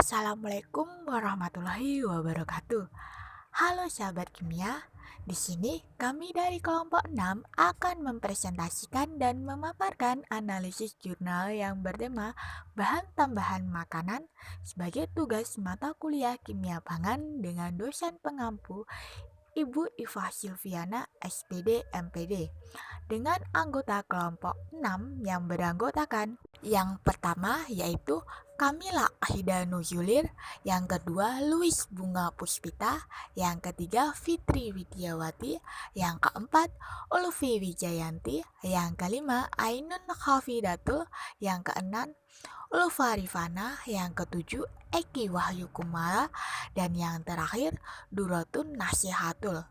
Assalamualaikum warahmatullahi wabarakatuh. Halo sahabat kimia, di sini kami dari kelompok 6 akan mempresentasikan dan memaparkan analisis jurnal yang bertema bahan tambahan makanan sebagai tugas mata kuliah kimia pangan dengan dosen pengampu Ibu Iva Silviana SPD MPD dengan anggota kelompok 6 yang beranggotakan yang pertama yaitu Kamila Ahida Nuzulir, yang kedua Luis Bunga Puspita, yang ketiga Fitri Widiawati, yang keempat Ulfi Wijayanti, yang kelima Ainun Khafidatul, yang keenam Ulfa Rifana, yang ketujuh Eki Wahyu Kumala, dan yang terakhir Duratun Nasihatul.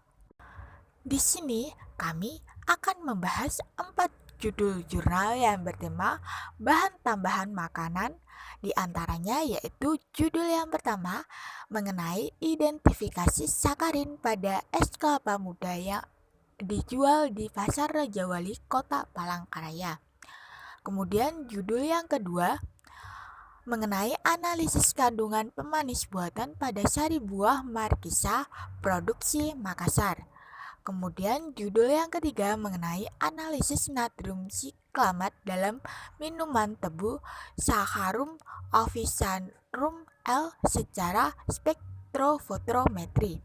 Di sini kami akan membahas 4 judul jurnal yang bertema bahan tambahan makanan, di antaranya yaitu judul yang pertama mengenai identifikasi sakarin pada es kelapa muda yang dijual di Pasar Rajawali, Kota Palangkaraya. Kemudian judul yang kedua mengenai analisis kandungan pemanis buatan pada sari buah Markisa produksi Makassar. Kemudian judul yang ketiga mengenai analisis natrium siklamat dalam minuman tebu Saccharum officinarum L secara spektrofotometri.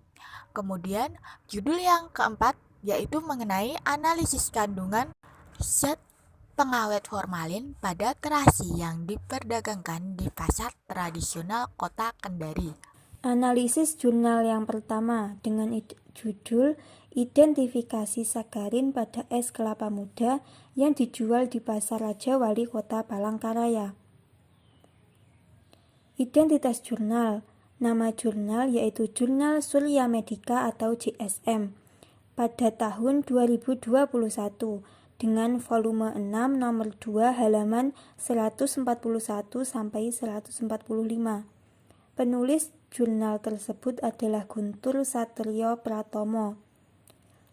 Kemudian judul yang keempat yaitu mengenai analisis kandungan zat pengawet formalin pada terasi yang diperdagangkan di pasar tradisional Kota Kendari. Analisis jurnal yang pertama dengan judul Identifikasi sakarin pada es kelapa muda yang dijual di Pasar Raja Wali Kota Palangkaraya. Identitas jurnal. Nama jurnal yaitu Jurnal Surya Medica atau JSM pada tahun 2021 dengan volume 6 nomor 2 halaman 141 sampai 145. Penulis jurnal tersebut adalah Guntur Satrio Pratomo.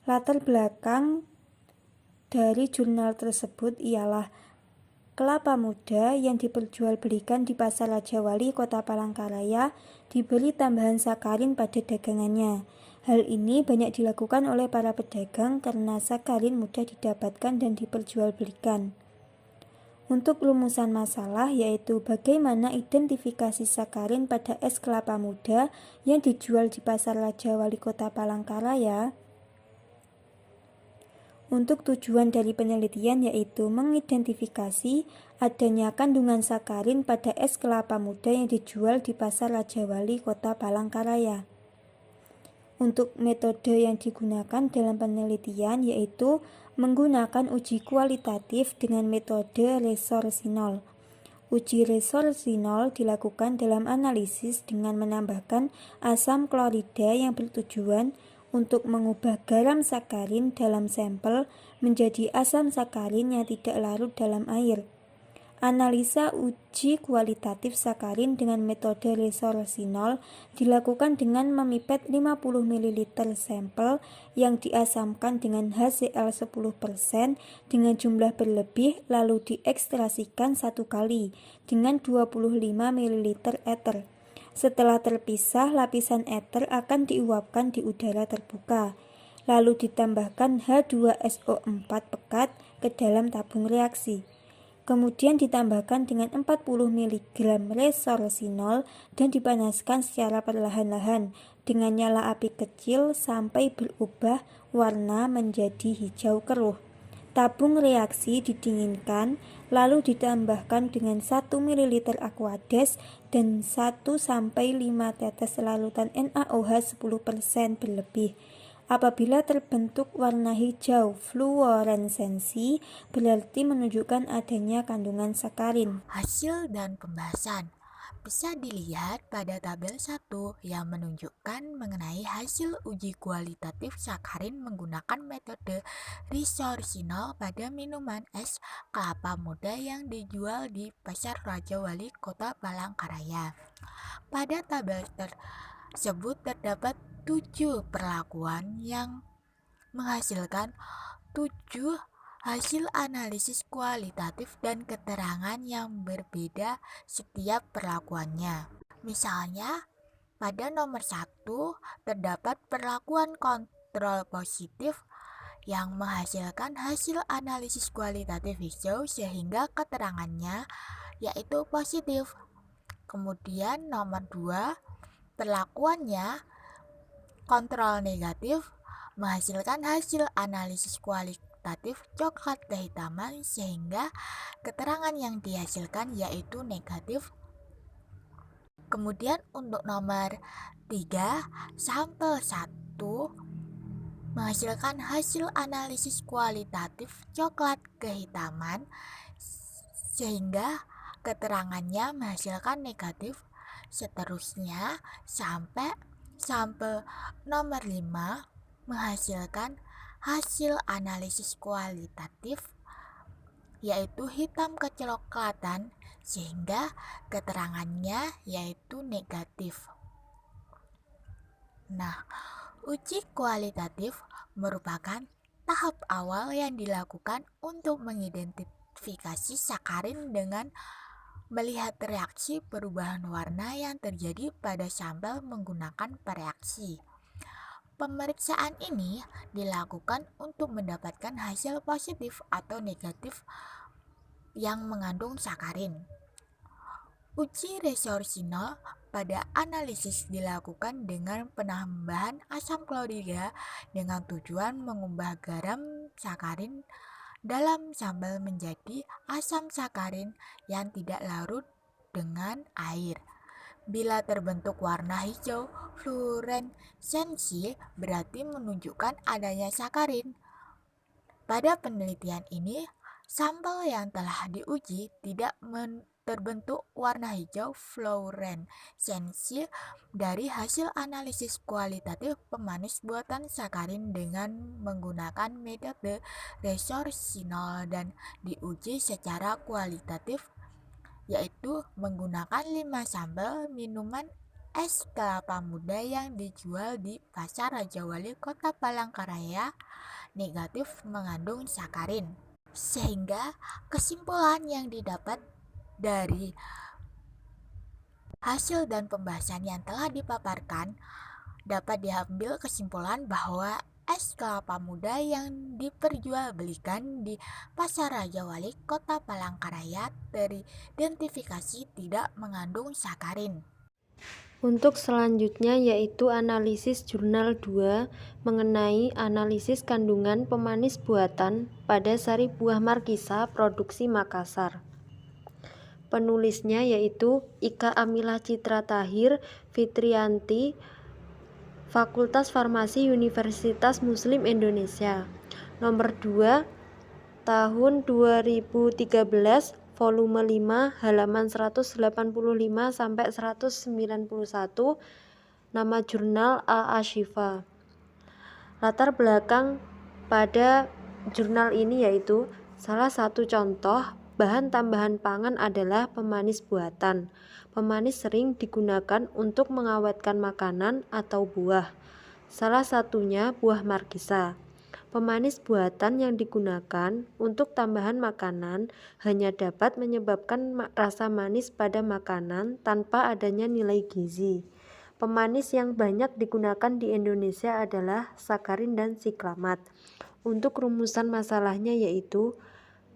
Latar belakang dari jurnal tersebut ialah kelapa muda yang diperjualbelikan di Pasar Rajawali Kota Palangkaraya diberi tambahan sakarin pada dagangannya. Hal ini banyak dilakukan oleh para pedagang karena sakarin mudah didapatkan dan diperjualbelikan. Untuk rumusan masalah yaitu bagaimana identifikasi sakarin pada es kelapa muda yang dijual di Pasar Rajawali Kota Palangkaraya. Untuk tujuan dari penelitian yaitu mengidentifikasi adanya kandungan sakarin pada es kelapa muda yang dijual di Pasar Rajawali Kota Palangkaraya. Untuk metode yang digunakan dalam penelitian yaitu menggunakan uji kualitatif dengan metode resorsinol. Uji resorsinol dilakukan dalam analisis dengan menambahkan asam klorida yang bertujuan untuk mengubah garam sakarin dalam sampel menjadi asam sakarin yang tidak larut dalam air. Analisa uji kualitatif sakarin dengan metode resorsinol dilakukan dengan memipet 50 ml sampel yang diasamkan dengan HCl 10% dengan jumlah berlebih lalu diekstrasikan 1 kali dengan 25 ml ether. Setelah terpisah, lapisan ether akan diuapkan di udara terbuka, lalu ditambahkan H2SO4 pekat ke dalam tabung reaksi. Kemudian ditambahkan dengan 40 mg resorsinol dan dipanaskan secara perlahan-lahan dengan nyala api kecil sampai berubah warna menjadi hijau keruh. Tabung reaksi didinginkan, lalu ditambahkan dengan 1 ml Aquades dan 1-5 tetes larutan NaOH 10% berlebih. Apabila terbentuk warna hijau fluoresensi, berarti menunjukkan adanya kandungan sakarin. Hasil dan pembahasan bisa dilihat pada tabel 1 yang menunjukkan mengenai hasil uji kualitatif sakarin menggunakan metode resorsinol pada minuman es kelapa muda yang dijual di Pasar Rajawali Kota Palangkaraya. Pada tabel tersebut terdapat 7 perlakuan yang menghasilkan 7 hasil analisis kualitatif dan keterangan yang berbeda setiap perlakuannya. Misalnya, pada nomor 1 terdapat perlakuan kontrol positif yang menghasilkan hasil analisis kualitatif hijau sehingga keterangannya yaitu positif. Kemudian nomor 2, perlakuannya kontrol negatif menghasilkan hasil analisis kualitatif coklat kehitaman sehingga keterangan yang dihasilkan yaitu negatif. Kemudian untuk nomor 3, sampel 1 menghasilkan hasil analisis kualitatif coklat kehitaman sehingga keterangannya menghasilkan negatif. Seterusnya sampai sampel nomor 5 menghasilkan hasil analisis kualitatif yaitu hitam kecoklatan sehingga keterangannya yaitu negatif. Nah, uji kualitatif merupakan tahap awal yang dilakukan untuk mengidentifikasi sakarin dengan melihat reaksi perubahan warna yang terjadi pada sampel menggunakan pereaksi. Pemeriksaan ini dilakukan untuk mendapatkan hasil positif atau negatif yang mengandung sakarin. Uji resorsinol pada analisis dilakukan dengan penambahan asam klorida dengan tujuan mengubah garam sakarin dalam sampel menjadi asam sakarin yang tidak larut dengan air. Bila terbentuk warna hijau fluoresensi berarti menunjukkan adanya sakarin. Pada penelitian ini, sampel yang telah diuji tidak terbentuk warna hijau fluoresensi dari hasil analisis kualitatif pemanis buatan sakarin dengan menggunakan metode resorsinol dan diuji secara kualitatif yaitu menggunakan 5 sampel minuman es kelapa muda yang dijual di Pasar Raja Wali Kota Palangkaraya negatif mengandung sakarin. Sehingga kesimpulan yang didapat dari hasil dan pembahasan yang telah dipaparkan dapat diambil kesimpulan bahwa es kelapa muda yang diperjualbelikan di Pasar Raja Wali Kota Palangkaraya teridentifikasi tidak mengandung sakarin. Untuk selanjutnya yaitu analisis jurnal 2 mengenai analisis kandungan pemanis buatan pada sari buah markisa produksi Makassar. Penulisnya yaitu Ika Amilah Citra Tahir Fitrianti, Fakultas Farmasi Universitas Muslim Indonesia. Nomor 2 tahun 2013, volume 5, halaman 185 sampai 191. Nama jurnal Al-Ashifa. Latar belakang pada jurnal ini yaitu salah satu contoh bahan tambahan pangan adalah pemanis buatan. Pemanis sering digunakan untuk mengawetkan makanan atau buah. Salah satunya buah markisa. Pemanis buatan yang digunakan untuk tambahan makanan hanya dapat menyebabkan rasa manis pada makanan tanpa adanya nilai gizi. Pemanis yang banyak digunakan di Indonesia adalah sakarin dan siklamat. Untuk rumusan masalahnya yaitu,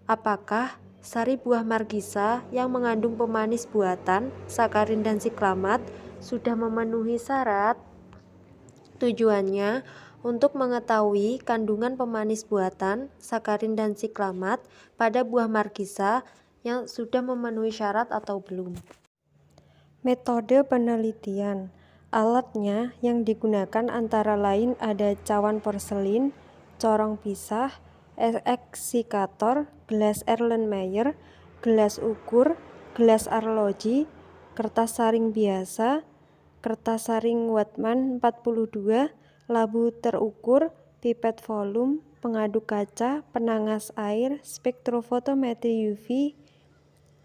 apakah sari buah markisa yang mengandung pemanis buatan, sakarin dan siklamat sudah memenuhi syarat? Tujuannya untuk mengetahui kandungan pemanis buatan, sakarin dan siklamat pada buah markisa yang sudah memenuhi syarat atau belum. Metode penelitian. Alatnya yang digunakan antara lain ada cawan porselin, corong pisah, eksikator, gelas Erlenmeyer, gelas ukur, gelas arloji, kertas saring biasa, kertas saring Wattmann 42, labu terukur, pipet volume, pengaduk kaca, penangas air, spektrofotometri UV,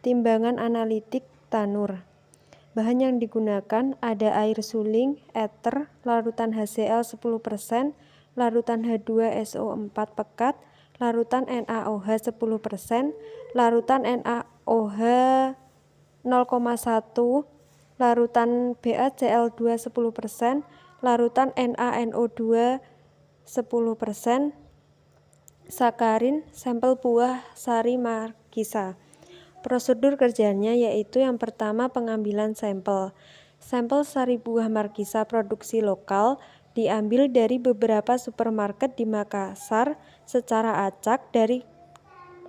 timbangan analitik tanur. Bahan yang digunakan ada air suling, ether, larutan HCl 10%, larutan H2SO4 pekat, larutan NaOH 10%, larutan NaOH 0,1 larutan BaCl2 10%, larutan NaNO2 10%, sakarin, sampel buah sari markisa. Prosedur kerjanya yaitu yang pertama pengambilan sampel. Sampel sari buah markisa produksi lokal diambil dari beberapa supermarket di Makassar secara acak dari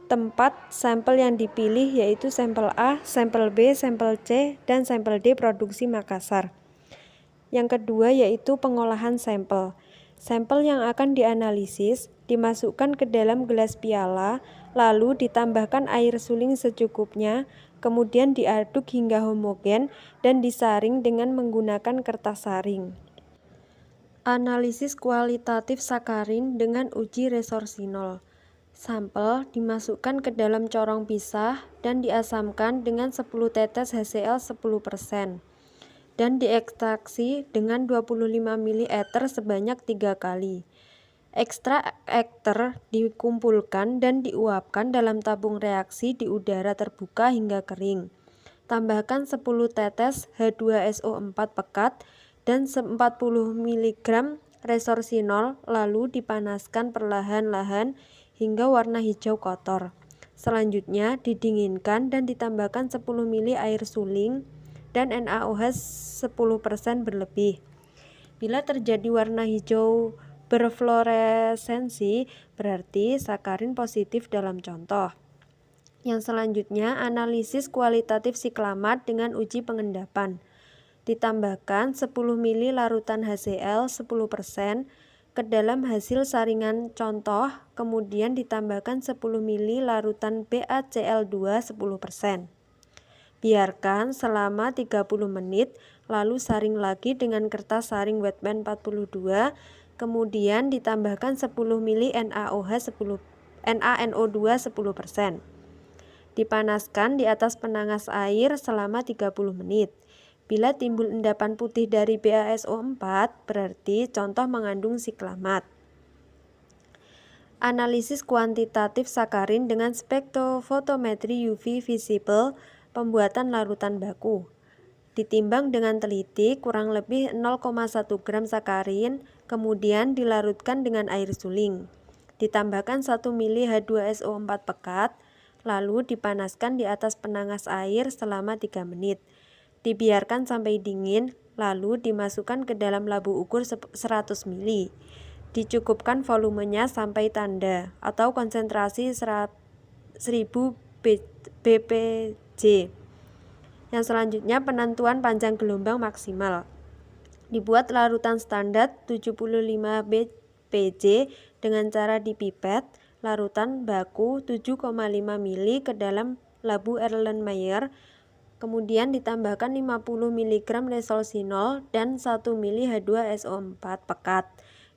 tempat sampel yang dipilih yaitu sampel A, sampel B, sampel C, dan sampel D produksi Makassar. Yang kedua yaitu pengolahan sampel. Sampel yang akan dianalisis dimasukkan ke dalam gelas piala, lalu ditambahkan air suling secukupnya, kemudian diaduk hingga homogen dan disaring dengan menggunakan kertas saring. Analisis kualitatif sakarin dengan uji resorsinol. Sampel dimasukkan ke dalam corong pisah dan diasamkan dengan 10 tetes HCl 10% dan diekstraksi dengan 25 ml sebanyak 3 kali. Ekstrak dikumpulkan dan diuapkan dalam tabung reaksi di udara terbuka hingga kering. Tambahkan 10 tetes H2SO4 pekat dan 40 mg resorsinol lalu dipanaskan perlahan-lahan hingga warna hijau kotor. Selanjutnya didinginkan dan ditambahkan 10 ml air suling dan NaOH 10% berlebih. Bila terjadi warna hijau berfluoresensi, berarti sakarin positif dalam contoh. Yang selanjutnya, analisis kualitatif siklamat dengan uji pengendapan. Ditambahkan 10 ml larutan HCl 10% ke dalam hasil saringan contoh, kemudian ditambahkan 10 ml larutan BaCl2 10%. Biarkan selama 30 menit, lalu saring lagi dengan kertas saring wetman 42, kemudian ditambahkan 10 ml NaNO2 10%. Dipanaskan di atas penangas air selama 30 menit. Bila timbul endapan putih dari BaSO4, berarti contoh mengandung siklamat. Analisis kuantitatif sakarin dengan spektrofotometri UV visible pembuatan larutan baku. Ditimbang dengan teliti kurang lebih 0,1 gram sakarin, kemudian dilarutkan dengan air suling. Ditambahkan 1 ml H2SO4 pekat, lalu dipanaskan di atas penangas air selama 3 menit. Dibiarkan sampai dingin, lalu dimasukkan ke dalam labu ukur 100 ml. Dicukupkan volumenya sampai tanda atau konsentrasi 1000 bpj. Yang selanjutnya penentuan panjang gelombang maksimal. Dibuat larutan standar 75 bpj dengan cara dipipet larutan baku 7,5 ml ke dalam labu Erlenmeyer, kemudian ditambahkan 50 mg resorsinol dan 1 ml H2SO4 pekat.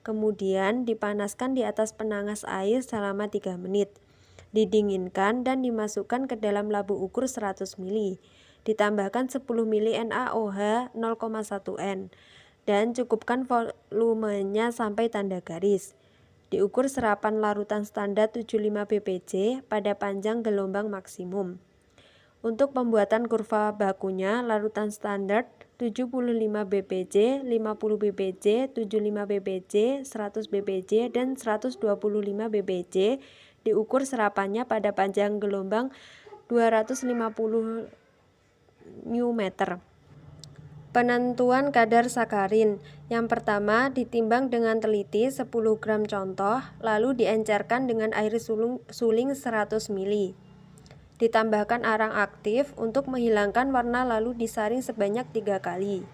Kemudian dipanaskan di atas penangas air selama 3 menit. Didinginkan dan dimasukkan ke dalam labu ukur 100 ml. Ditambahkan 10 ml NaOH 0,1 N dan cukupkan volumenya sampai tanda garis. Diukur serapan larutan standar 75 bpj pada panjang gelombang maksimum. Untuk pembuatan kurva bakunya, larutan standar 75 bpj, 50 bpj, 75 bpj, 100 bpj, dan 125 bpj diukur serapannya pada panjang gelombang 250 μm. Penentuan kadar sakarin. Yang pertama, ditimbang dengan teliti 10 gram contoh, lalu diencerkan dengan air suling 100 ml. Ditambahkan arang aktif untuk menghilangkan warna lalu disaring sebanyak 3 kali.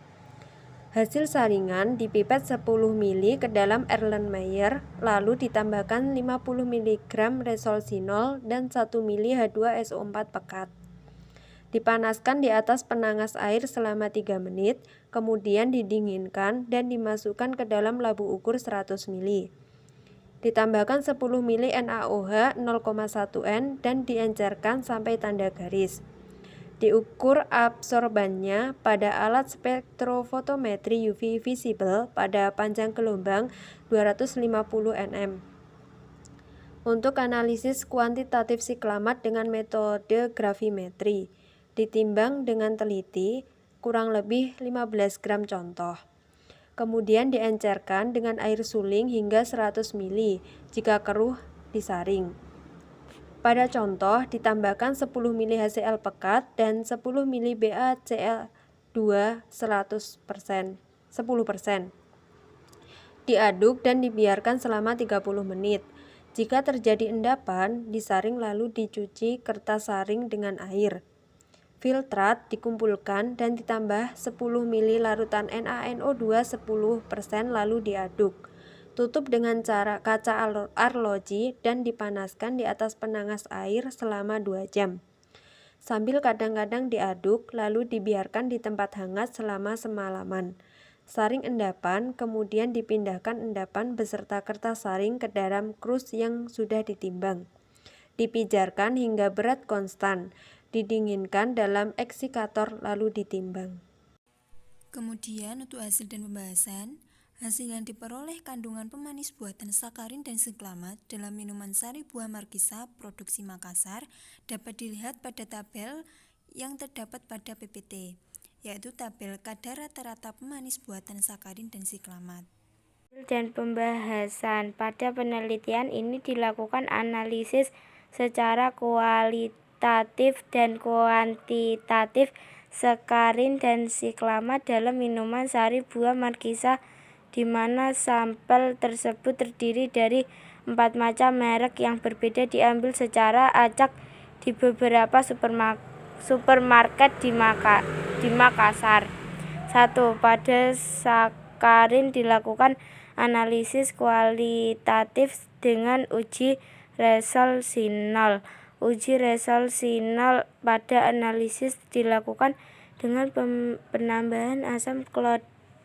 Hasil saringan dipipet 10 ml ke dalam Erlenmeyer, lalu ditambahkan 50 mg resorsinol dan 1 ml H2SO4 pekat. Dipanaskan di atas penangas air selama 3 menit, kemudian didinginkan dan dimasukkan ke dalam labu ukur 100 ml. Ditambahkan 10 ml NaOH 0,1 N dan diencerkan sampai tanda garis. Diukur absorbannya pada alat spektrofotometri UV visible pada panjang gelombang 250 nm. Untuk analisis kuantitatif siklamat dengan metode gravimetri, ditimbang dengan teliti kurang lebih 15 gram contoh. Kemudian diencerkan dengan air suling hingga 100 ml. Jika keruh, disaring. Pada contoh ditambahkan 10 ml HCl pekat dan 10 ml BaCl2 100%. Diaduk dan dibiarkan selama 30 menit. Jika terjadi endapan, disaring lalu dicuci kertas saring dengan air. Filtrat dikumpulkan dan ditambah 10 ml larutan NaNO2 10% lalu diaduk. Tutup dengan kaca arloji dan dipanaskan di atas penangas air selama 2 jam. Sambil kadang-kadang diaduk, lalu dibiarkan di tempat hangat selama semalaman. Saring endapan, kemudian dipindahkan endapan beserta kertas saring ke dalam krus yang sudah ditimbang. Dipijarkan hingga berat konstan, didinginkan dalam eksikator lalu ditimbang. Kemudian untuk hasil dan pembahasan, hasil yang diperoleh kandungan pemanis buatan sakarin dan siklamat dalam minuman sari buah markisa produksi Makassar dapat dilihat pada tabel yang terdapat pada PPT, yaitu tabel kadar rata-rata pemanis buatan sakarin dan siklamat. Dan pembahasan pada penelitian ini dilakukan analisis secara kualitatif dan kuantitatif sakarin dan siklamat dalam minuman sari buah markisa, di mana sampel tersebut terdiri dari 4 macam merek yang berbeda diambil secara acak di beberapa supermarket di Makassar. 1. Pada sakarin dilakukan analisis kualitatif dengan uji resonansial. Uji resonansial pada analisis dilakukan dengan penambahan asam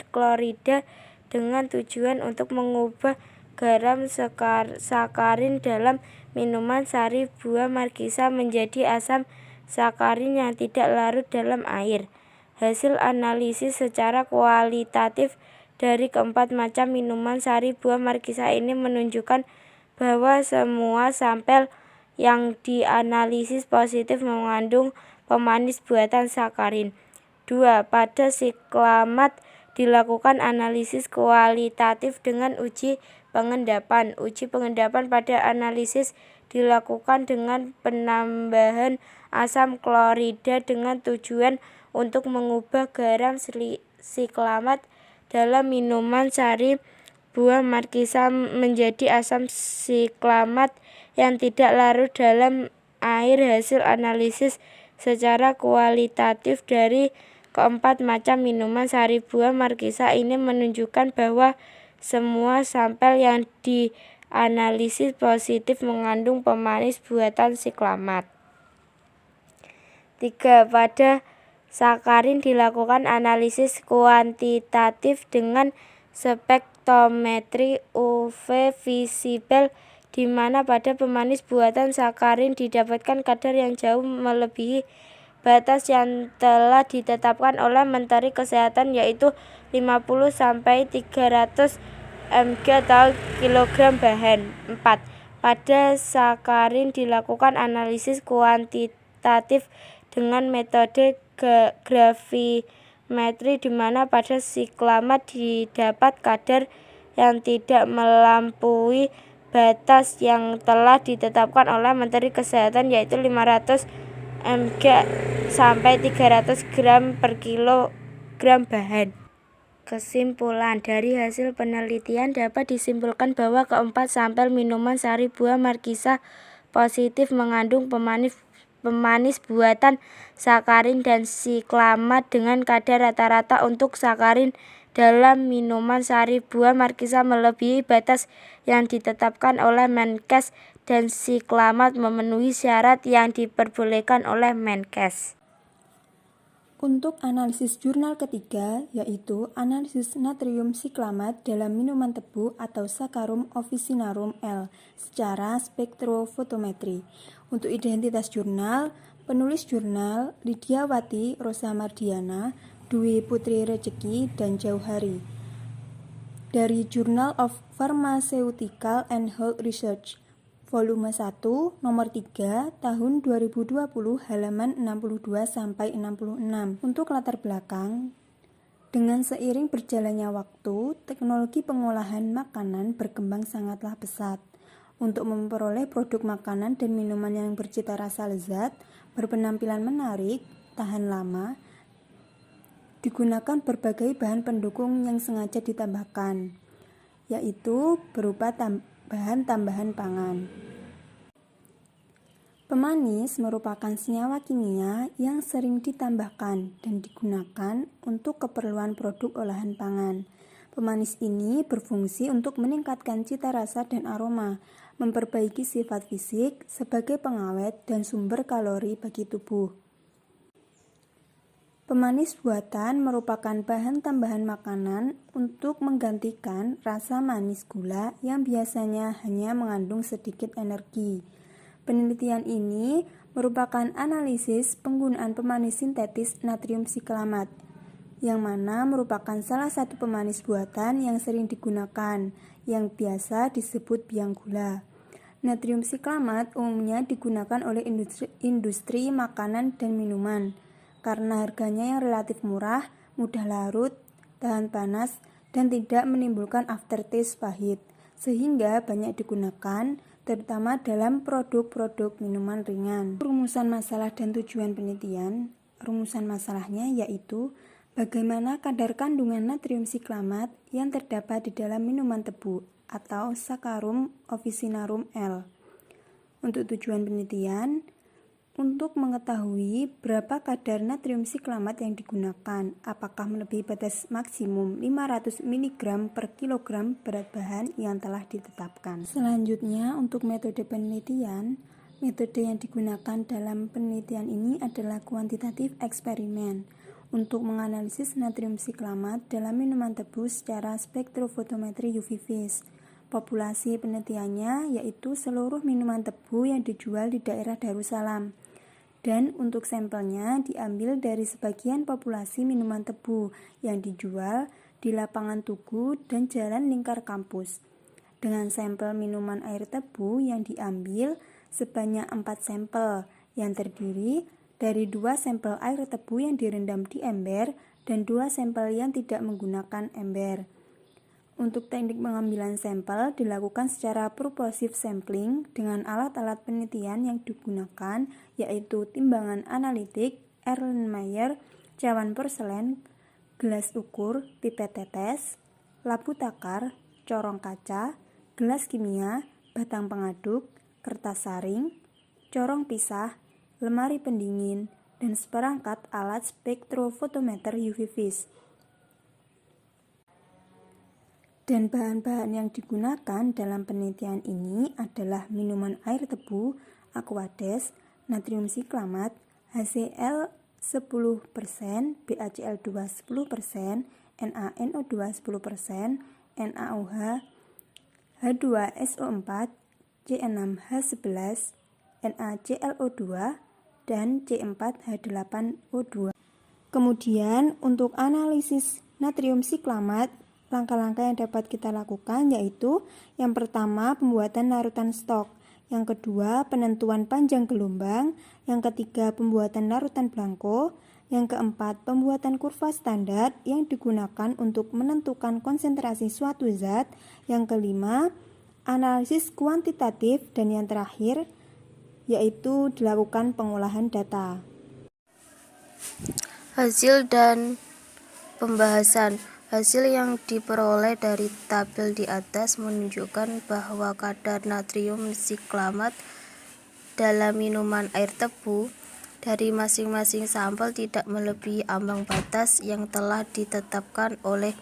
klorida dengan tujuan untuk mengubah garam sakarin dalam minuman sari buah markisa menjadi asam sakarin yang tidak larut dalam air. Hasil analisis secara kualitatif dari keempat macam minuman sari buah markisa ini menunjukkan bahwa semua sampel yang dianalisis positif mengandung pemanis buatan sakarin. 2. Pada siklamat dilakukan analisis kualitatif dengan uji pengendapan. Uji pengendapan pada analisis dilakukan dengan penambahan asam klorida dengan tujuan untuk mengubah garam siklamat dalam minuman sari buah markisa menjadi asam siklamat yang tidak larut dalam air. Hasil analisis secara kualitatif dari keempat macam minuman sari buah markisa ini menunjukkan bahwa semua sampel yang dianalisis positif mengandung pemanis buatan siklamat. 3. Pada sakarin dilakukan analisis kuantitatif dengan spektrometri UV visible, di mana pada pemanis buatan sakarin didapatkan kadar yang jauh melebihi batas yang telah ditetapkan oleh Menteri Kesehatan, yaitu 50 sampai 300 mg atau kilogram bahan. 4. Pada sakarin dilakukan analisis kuantitatif dengan metode gravimetri, di mana pada siklamat didapat kadar yang tidak melampaui batas yang telah ditetapkan oleh Menteri Kesehatan, yaitu 500 mg sampai 300 gram per kilogram bahan. Kesimpulan dari hasil penelitian dapat disimpulkan bahwa keempat sampel minuman sari buah markisa positif mengandung pemanis buatan sakarin dan siklamat dengan kadar rata-rata untuk sakarin dalam minuman sari buah markisa melebihi batas yang ditetapkan oleh Menkes dan siklamat memenuhi syarat yang diperbolehkan oleh Menkes. Untuk analisis jurnal ketiga, yaitu analisis natrium siklamat dalam minuman tebu atau Saccharum officinarum L secara spektrofotometri. Untuk identitas jurnal, penulis jurnal Lidiawati Rosa Mardiana, Dwi Putri Rejeki, dan Jauhari. Dari Journal of Pharmaceutical and Health Research, volume 1 nomor 3 tahun 2020 halaman 62-66. Untuk latar belakang, dengan seiring berjalannya waktu, teknologi pengolahan makanan berkembang sangatlah pesat. Untuk memperoleh produk makanan dan minuman yang bercita rasa lezat, berpenampilan menarik, tahan lama, digunakan berbagai bahan pendukung yang sengaja ditambahkan, yaitu berupa tambahan pangan. Pemanis merupakan senyawa kimia yang sering ditambahkan dan digunakan untuk keperluan produk olahan pangan. Pemanis ini berfungsi untuk meningkatkan cita rasa dan aroma, memperbaiki sifat fisik sebagai pengawet dan sumber kalori bagi tubuh. Pemanis buatan merupakan bahan tambahan makanan untuk menggantikan rasa manis gula yang biasanya hanya mengandung sedikit energi. Penelitian ini merupakan analisis penggunaan pemanis sintetis natrium siklamat, yang mana merupakan salah satu pemanis buatan yang sering digunakan, yang biasa disebut biang gula. Natrium siklamat umumnya digunakan oleh industri makanan dan minuman, karena harganya yang relatif murah, mudah larut, tahan panas, dan tidak menimbulkan aftertaste pahit, sehingga banyak digunakan, terutama dalam produk-produk minuman ringan. Rumusan masalah dan tujuan penelitian. Rumusan masalahnya yaitu bagaimana kadar kandungan natrium siklamat yang terdapat di dalam minuman tebu atau Saccharum officinarum L. Untuk tujuan penelitian, untuk mengetahui berapa kadar natrium siklamat yang digunakan, apakah melebihi batas maksimum 500 mg per kilogram berat bahan yang telah ditetapkan. Selanjutnya, untuk metode penelitian, metode yang digunakan dalam penelitian ini adalah kuantitatif eksperimen untuk menganalisis natrium siklamat dalam minuman tebu secara spektrofotometri UV phase. Populasi penelitiannya yaitu seluruh minuman tebu yang dijual di daerah Darussalam, dan untuk sampelnya diambil dari sebagian populasi minuman tebu yang dijual di lapangan Tugu dan Jalan Lingkar Kampus. Dengan sampel minuman air tebu yang diambil sebanyak 4 sampel yang terdiri dari 2 sampel air tebu yang direndam di ember dan 2 sampel yang tidak menggunakan ember. Untuk teknik pengambilan sampel dilakukan secara purposive sampling dengan alat-alat penelitian yang digunakan yaitu timbangan analitik, Erlenmeyer, cawan porselen, gelas ukur, pipet tetes, labu takar, corong kaca, gelas kimia, batang pengaduk, kertas saring, corong pisah, lemari pendingin, dan seperangkat alat spektrofotometer UV phase. Dan bahan-bahan yang digunakan dalam penelitian ini adalah minuman air tebu, Aquades, natrium siklamat, HCl 10%, BaCl2 10%, NaNO2 10%, NaOH, H2SO4, C6H11, NaClO2, dan C4H8O2. Kemudian untuk analisis natrium siklamat, langkah-langkah yang dapat kita lakukan yaitu yang pertama pembuatan larutan stok, yang kedua penentuan panjang gelombang, yang ketiga pembuatan larutan blanko, yang keempat pembuatan kurva standar yang digunakan untuk menentukan konsentrasi suatu zat, yang kelima analisis kuantitatif, dan yang terakhir yaitu dilakukan pengolahan data. Hasil dan pembahasan. Hasil yang diperoleh dari tabel di atas menunjukkan bahwa kadar natrium siklamat dalam minuman air tebu dari masing-masing sampel tidak melebihi ambang batas yang telah ditetapkan oleh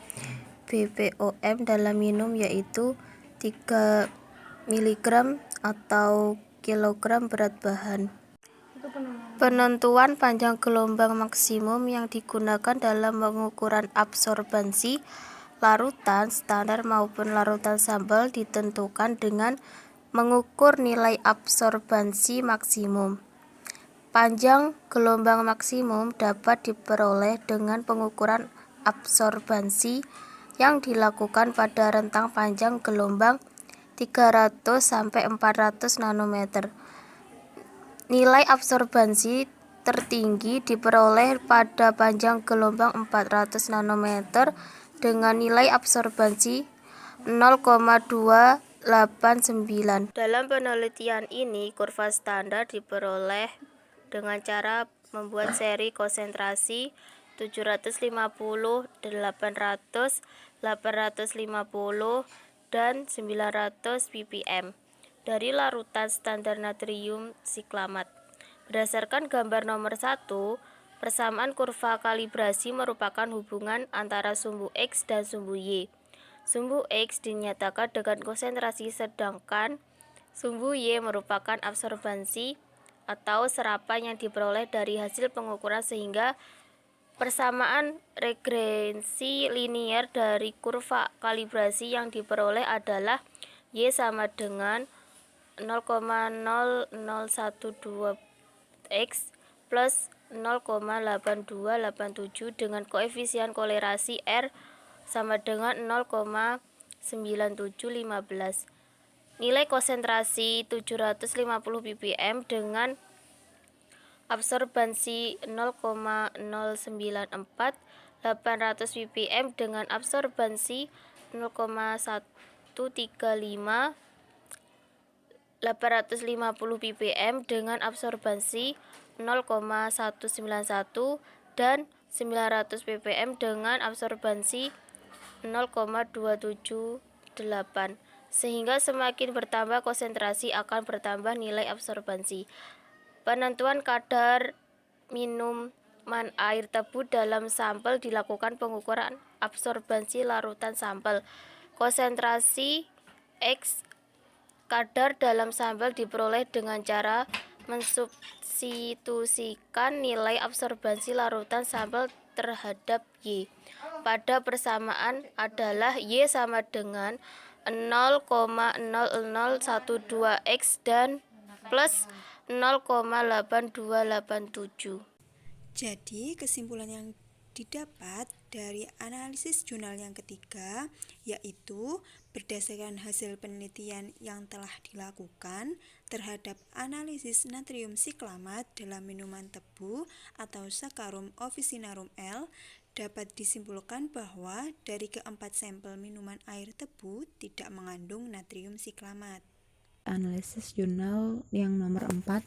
BPOM dalam minum, yaitu 3 mg atau kilogram berat bahan. Penentuan panjang gelombang maksimum yang digunakan dalam pengukuran absorbansi larutan standar maupun larutan sampel ditentukan dengan mengukur nilai absorbansi maksimum. Panjang gelombang maksimum dapat diperoleh dengan pengukuran absorbansi yang dilakukan pada rentang panjang gelombang 300 sampai 400 nanometer. Nilai absorbansi tertinggi diperoleh pada panjang gelombang 400 nanometer dengan nilai absorbansi 0,289. Dalam penelitian ini, kurva standar diperoleh dengan cara membuat seri konsentrasi 750, 800, 850, dan 900 ppm dari larutan standar natrium siklamat. Berdasarkan gambar nomor 1, persamaan kurva kalibrasi merupakan hubungan antara sumbu X dan sumbu Y. Sumbu X dinyatakan dengan konsentrasi, sedangkan sumbu Y merupakan absorbansi atau serapan yang diperoleh dari hasil pengukuran, sehingga persamaan regresi linier dari kurva kalibrasi yang diperoleh adalah Y sama dengan 0,0012X plus 0,8287 dengan koefisien kolerasi R sama dengan 0,9715. Nilai konsentrasi 750 ppm dengan absorbansi 0,094, 800 ppm dengan absorbansi 0,135, 850 ppm dengan absorbansi 0,191, dan 900 ppm dengan absorbansi 0,278. Sehingga semakin bertambah konsentrasi akan bertambah nilai absorbansi. Penentuan kadar minuman air tebu dalam sampel dilakukan pengukuran absorbansi larutan sampel. Konsentrasi X kadar dalam sampel diperoleh dengan cara mensubstitusikan nilai absorbansi larutan sampel terhadap Y. Pada persamaan adalah Y sama dengan 0,0012X dan plus 0,8287. Jadi, kesimpulan yang didapat dari analisis jurnal yang ketiga yaitu berdasarkan hasil penelitian yang telah dilakukan terhadap analisis natrium siklamat dalam minuman tebu atau Saccharum officinarum L, dapat disimpulkan bahwa dari keempat sampel minuman air tebu tidak mengandung natrium siklamat. Analisis jurnal yang nomor 4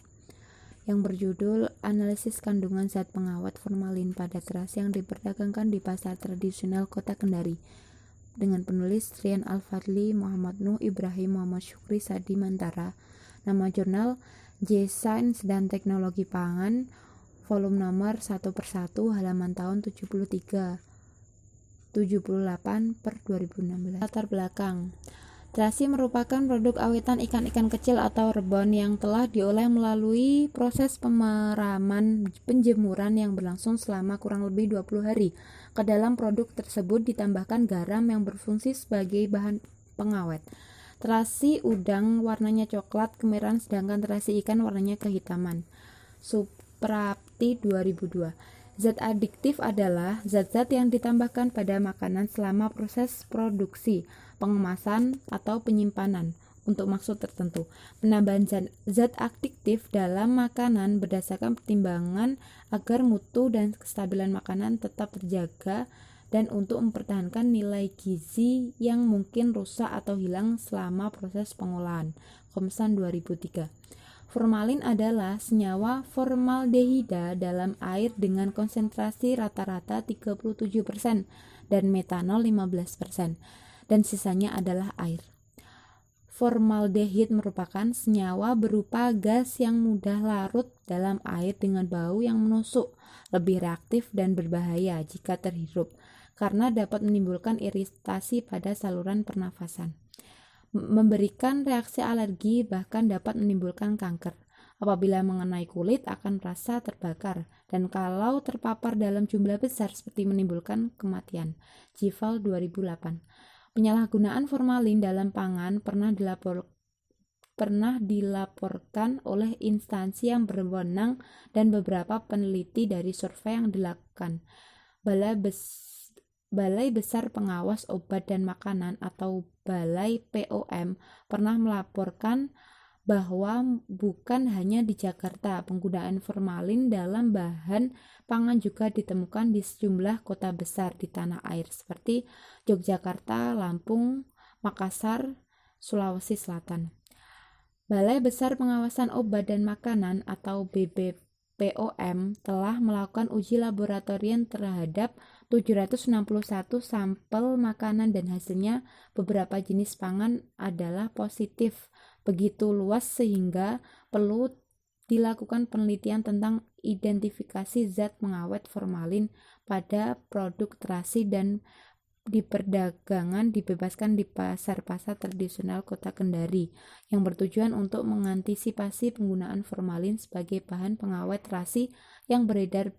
yang berjudul Analisis Kandungan Zat Pengawet Formalin pada Teras yang diperdagangkan di Pasar Tradisional Kota Kendari, dengan penulis Rian Al-Fadli, Muhammad Nuh Ibrahim, Muhammad Syukri Sadi Mantara. Nama jurnal J Sains dan Teknologi Pangan, volume nomor 1/1, halaman tahun 78/2016. Latar belakang. Terasi merupakan produk awetan ikan-ikan kecil atau rebon yang telah diolah melalui proses pemeraman penjemuran yang berlangsung selama kurang lebih 20 hari. Ke dalam produk tersebut ditambahkan garam yang berfungsi sebagai bahan pengawet. Terasi udang warnanya coklat kemerahan, sedangkan terasi ikan warnanya kehitaman. Suprapti 2002. Zat adiktif adalah zat-zat yang ditambahkan pada makanan selama proses produksi, pengemasan, atau penyimpanan untuk maksud tertentu. Penambahan zat adiktif dalam makanan berdasarkan pertimbangan agar mutu dan kestabilan makanan tetap terjaga dan untuk mempertahankan nilai gizi yang mungkin rusak atau hilang selama proses pengolahan. Komsan 2003. Formalin adalah senyawa formaldehida dalam air dengan konsentrasi rata-rata 37% dan metanol 15%, dan sisanya adalah air. Formaldehid merupakan senyawa berupa gas yang mudah larut dalam air dengan bau yang menusuk, lebih reaktif dan berbahaya jika terhirup, karena dapat menimbulkan iritasi pada saluran pernafasan, memberikan reaksi alergi, bahkan dapat menimbulkan kanker. Apabila mengenai kulit akan merasa terbakar, dan kalau terpapar dalam jumlah besar seperti menimbulkan kematian. Jival 2008. Penyalahgunaan formalin dalam pangan pernah dilaporkan oleh instansi yang berwenang dan beberapa peneliti dari survei yang dilakukan. Balai Besar Pengawas Obat dan Makanan atau Balai POM pernah melaporkan bahwa bukan hanya di Jakarta, penggunaan formalin dalam bahan pangan juga ditemukan di sejumlah kota besar di tanah air seperti Yogyakarta, Lampung, Makassar, Sulawesi Selatan. Balai Besar Pengawasan Obat dan Makanan atau BBPOM telah melakukan uji laboratorium terhadap 761 sampel makanan dan hasilnya beberapa jenis pangan adalah positif begitu luas sehingga perlu dilakukan penelitian tentang identifikasi zat pengawet formalin pada produk terasi dan diperdagangkan dibebaskan di pasar-pasar tradisional Kota Kendari yang bertujuan untuk mengantisipasi penggunaan formalin sebagai bahan pengawet terasi yang beredar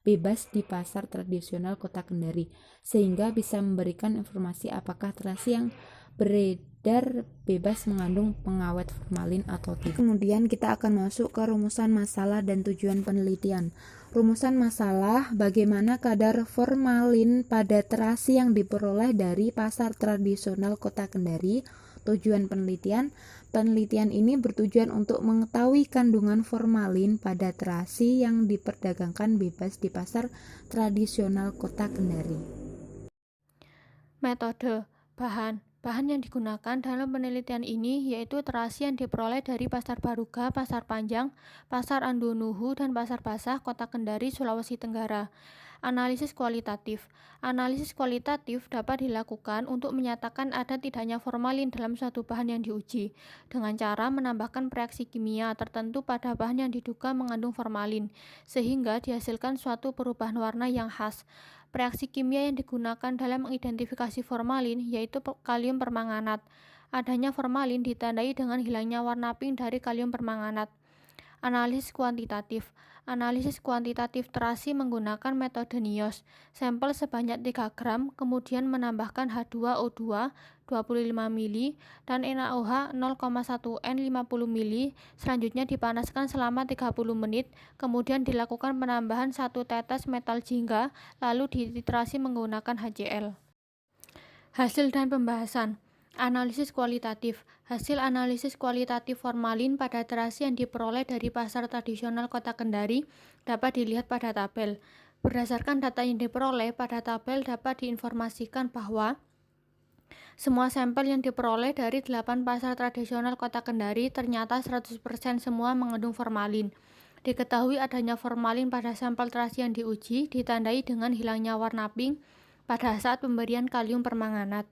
bebas di pasar tradisional Kota Kendari sehingga bisa memberikan informasi apakah terasi yang beredar bebas mengandung pengawet formalin atau tidak. Kemudian kita akan masuk ke rumusan masalah dan tujuan penelitian. Rumusan masalah, bagaimana kadar formalin pada terasi yang diperoleh dari pasar tradisional Kota Kendari. Tujuan penelitian, penelitian ini bertujuan untuk mengetahui kandungan formalin pada terasi yang diperdagangkan bebas di pasar tradisional Kota Kendari. Metode, bahan yang digunakan dalam penelitian ini yaitu terasi yang diperoleh dari Pasar Baruga, Pasar Panjang, Pasar Andonuhu, dan Pasar Basah, Kota Kendari, Sulawesi Tenggara. Analisis kualitatif. Analisis kualitatif dapat dilakukan untuk menyatakan ada tidaknya formalin dalam suatu bahan yang diuji, dengan cara menambahkan reaksi kimia tertentu pada bahan yang diduga mengandung formalin, sehingga dihasilkan suatu perubahan warna yang khas. Reaksi kimia yang digunakan dalam mengidentifikasi formalin yaitu kalium permanganat. Adanya formalin ditandai dengan hilangnya warna pink dari kalium permanganat. Analisis kuantitatif. Analisis kuantitatif terasi menggunakan metode NIOSH. Sampel sebanyak 3 gram, kemudian menambahkan H2O2 25 mili dan NaOH 0,1 N 50 mili. Selanjutnya dipanaskan selama 30 menit, kemudian dilakukan penambahan 1 tetes metal jingga, lalu dititrasi menggunakan HCl. Hasil dan pembahasan. Analisis kualitatif. Hasil analisis kualitatif formalin pada terasi yang diperoleh dari pasar tradisional Kota Kendari dapat dilihat pada tabel. Berdasarkan data yang diperoleh pada tabel dapat diinformasikan bahwa semua sampel yang diperoleh dari 8 pasar tradisional Kota Kendari ternyata 100% semua mengandung formalin. Diketahui adanya formalin pada sampel terasi yang diuji ditandai dengan hilangnya warna pink pada saat pemberian kalium permanganat.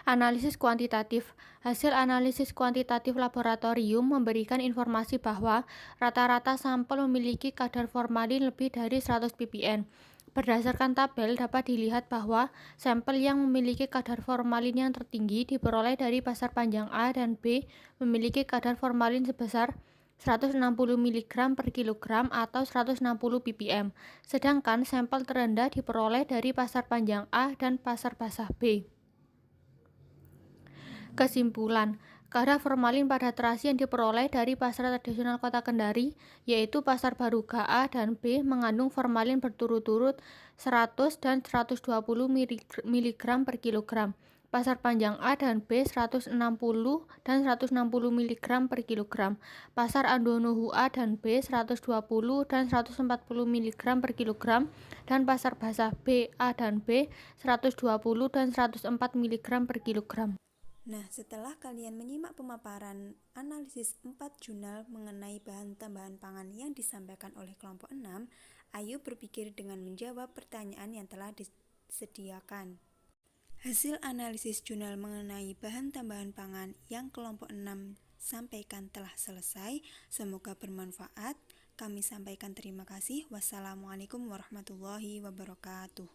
Analisis kuantitatif. Hasil analisis kuantitatif laboratorium memberikan informasi bahwa rata-rata sampel memiliki kadar formalin lebih dari 100 ppm. Berdasarkan tabel dapat dilihat bahwa sampel yang memiliki kadar formalin yang tertinggi diperoleh dari pasar panjang A dan B memiliki kadar formalin sebesar 160 mg per kilogram atau 160 ppm, sedangkan sampel terendah diperoleh dari pasar panjang A dan pasar basah B. Kesimpulan, kadar formalin pada terasi yang diperoleh dari pasar tradisional Kota Kendari, yaitu Pasar Baruga A dan B, mengandung formalin berturut-turut 100 dan 120 mg per kilogram. Pasar Panjang A dan B 160 dan 160 mg per kilogram. Pasar Andonuhu A dan B 120 dan 140 mg per kilogram. Dan Pasar Basah B, A dan B 120 dan 104 mg per kilogram. Nah, setelah kalian menyimak pemaparan analisis 4 jurnal mengenai bahan tambahan pangan yang disampaikan oleh kelompok 6, ayo berpikir dengan menjawab pertanyaan yang telah disediakan. Hasil analisis jurnal mengenai bahan tambahan pangan yang kelompok 6 sampaikan telah selesai. Semoga bermanfaat. Kami sampaikan terima kasih. Wassalamualaikum warahmatullahi wabarakatuh.